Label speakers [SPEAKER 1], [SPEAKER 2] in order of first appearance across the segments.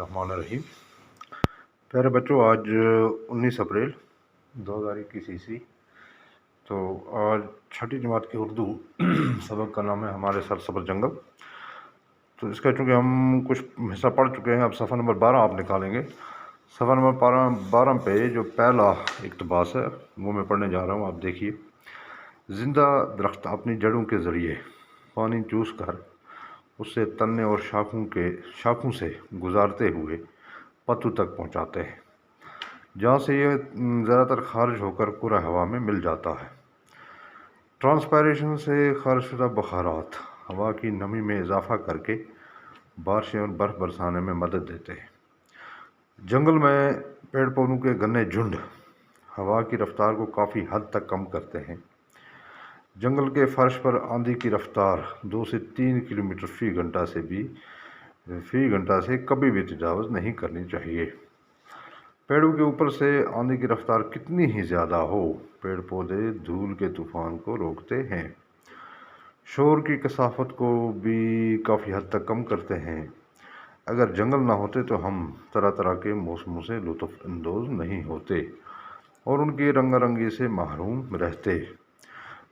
[SPEAKER 1] बिस्मिल्लाहिर्रहमानिर्रहीम। प्यारे बच्चों, आज 19 अप्रैल 2021 ईस्वी। तो आज छठी जमात की उर्दू सबक का नाम है हमारे सरसब्ज़ जंगल। तो इसका चूँकि हम कुछ हिस्सा पढ़ चुके हैं, अब सफ़ा नंबर 12 आप निकालेंगे। सफ़ा नंबर 12 पे जो पहला इक़्तिबास है वो मैं पढ़ने जा रहा हूँ। आप देखिए, ज़िंदा दरख्त अपनी जड़ों के ज़रिए पानी चूस कर उससे तने और शाखों से गुजारते हुए पत्तों तक पहुँचाते हैं, जहाँ से ये ज़्यादातर खारिज होकर पूरा हवा में मिल जाता है। ट्रांसपायरेशन से खारिज शुदा बखारात हवा की नमी में इजाफ़ा करके बारिशें और बर्फ़ बरसाने में मदद देते हैं। जंगल में पेड़ पौधों के घने झुंड हवा की रफ्तार को काफ़ी हद तक कम करते हैं। जंगल के फर्श पर आंधी की रफ्तार 2 से 3 किलोमीटर फ़ी घंटा से कभी भी तजावुज़ नहीं करनी चाहिए। पेड़ों के ऊपर से आंधी की रफ्तार कितनी ही ज़्यादा हो, पेड़ पौधे धूल के तूफ़ान को रोकते हैं, शोर की कसाफत को भी काफ़ी हद तक कम करते हैं। अगर जंगल ना होते तो हम तरह तरह के मौसमों से लुत्फ़ अंदोज़ नहीं होते और उनकी रंगारंगी से महरूम रहते।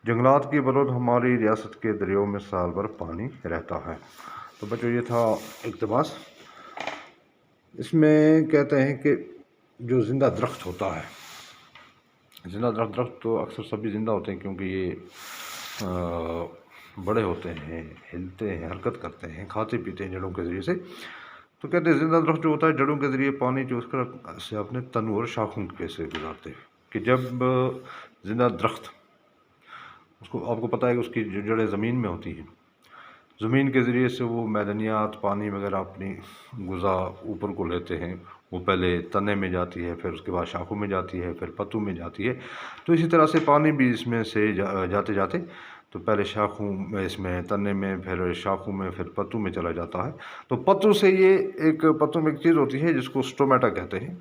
[SPEAKER 1] जंगलात की बदौलत हमारी रियासत के दरियाओं में साल भर पानी रहता है। तो बच्चों, ये था इक़्तिबास। इसमें कहते हैं कि जो ज़िंदा दरख्त होता है, ज़िंदा दरख्त तो अक्सर सभी ज़िंदा होते हैं क्योंकि ये बड़े होते हैं, हिलते हैं, हरकत करते हैं, खाते पीते हैं जड़ों के ज़रिए से। तो कहते हैं ज़िंदा दरख्त जो होता है जड़ों के ज़रिए पानी चूस कर से अपने तनों और शाखों के से गुजारते हैं। कि जब ज़िंदा दरख्त उसको, आपको पता है कि उसकी जो जड़ें ज़मीन में होती हैं, ज़मीन के ज़रिए से वो मैदनियात पानी वगैरह अपनी ग़िज़ा ऊपर को लेते हैं। वो पहले तने में जाती है, फिर उसके बाद शाखों में जाती है, फिर पत्तों में जाती है। तो इसी तरह से पानी भी इसमें से जाते जाते तो पहले शाखों में, इसमें तने में, फिर शाखों में, फिर पत्तों में चला जाता है। तो पत्तों से पत्तों में एक चीज़ होती है जिसको स्टोमेटा कहते हैं।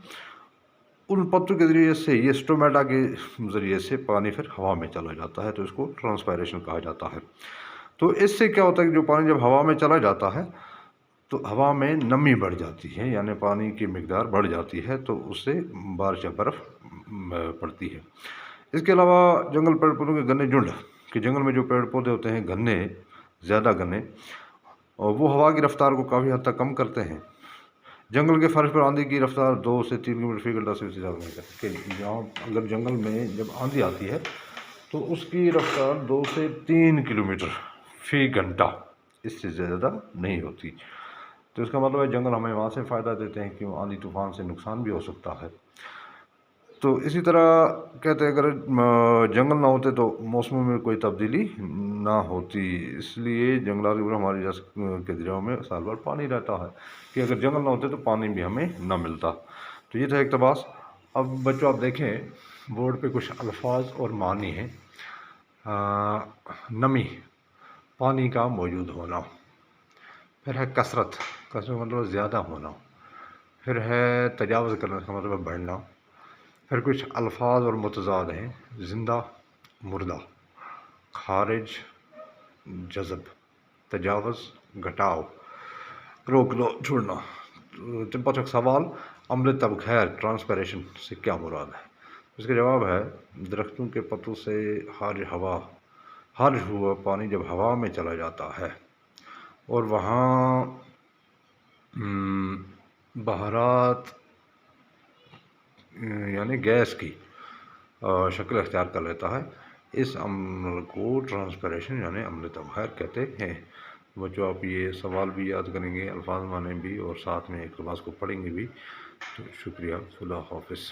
[SPEAKER 1] उन पत्तों के ज़रिए से, ये स्टोमेटा के ज़रिए से पानी फिर हवा में चला जाता है, तो इसको ट्रांसपायरेशन कहा जाता है। तो इससे क्या होता है कि जो पानी जब हवा में चला जाता है तो हवा में नमी बढ़ जाती है, यानी पानी की मिकदार बढ़ जाती है, तो उससे बारिश या बर्फ़ पड़ती है। इसके अलावा जंगल पेड़ पौधों के घने झुंड, कि जंगल में जो पेड़ पौधे होते हैं घने, ज़्यादा घने, और वो हवा की रफ्तार को काफ़ी हद तक कम करते हैं। जंगल के फर्श पर आंधी की रफ्तार 2 से 3 किलोमीटर फ़ी घंटा से ज़्यादा नहीं करती। जहाँ अगर जंगल में जब आंधी आती है तो उसकी रफ्तार 2 से 3 किलोमीटर फ़ी घंटा, इससे ज़्यादा नहीं होती। तो इसका मतलब है जंगल हमें वहाँ से फ़ायदा देते हैं कि आंधी तूफ़ान से नुकसान भी हो सकता है। तो इसी तरह कहते हैं अगर जंगल ना होते तो मौसमों में कोई तब्दीली ना होती। इसलिए जंगलात की हमारी रियासत के दरियाओं में साल भर पानी रहता है, कि अगर जंगल ना होते तो पानी भी हमें ना मिलता। तो ये था इक़्तिबास। अब बच्चों आप देखें, बोर्ड पे कुछ अल्फाज और मानी हैं। नमी, पानी का मौजूद होना। फिर है कसरत, कसरत मतलब ज़्यादा होना। फिर है तजावुज़ करना, इसका मतलब बढ़ना। फिर कुछ अल्फाज और मुतज़ाद हैं, ज़िंदा, मुर्दा, खारिज, जज़ब, तजावुज़, घटाव, रोक लो, छोड़ना। तो पाँच सवाल, अम्ल तबख़ैर ट्रांसपायरेशन से क्या मुराद है? इसका जवाब है, दरख्तों के पत्तों से खारिज हुआ पानी जब हवा में चला जाता है और वहाँ बहारात यानी गैस की शक्ल अख्तियार कर लेता है, इस अमल को ट्रांसपायरेशन यानी अम्ल तबख़ैर कहते हैं। बच्चों आप ये सवाल भी याद करेंगे, अल्फाज माने भी, और साथ में इक़्तिबास को पढ़ेंगे भी। तो शुक्रिया, खुदा हाफ़िज़।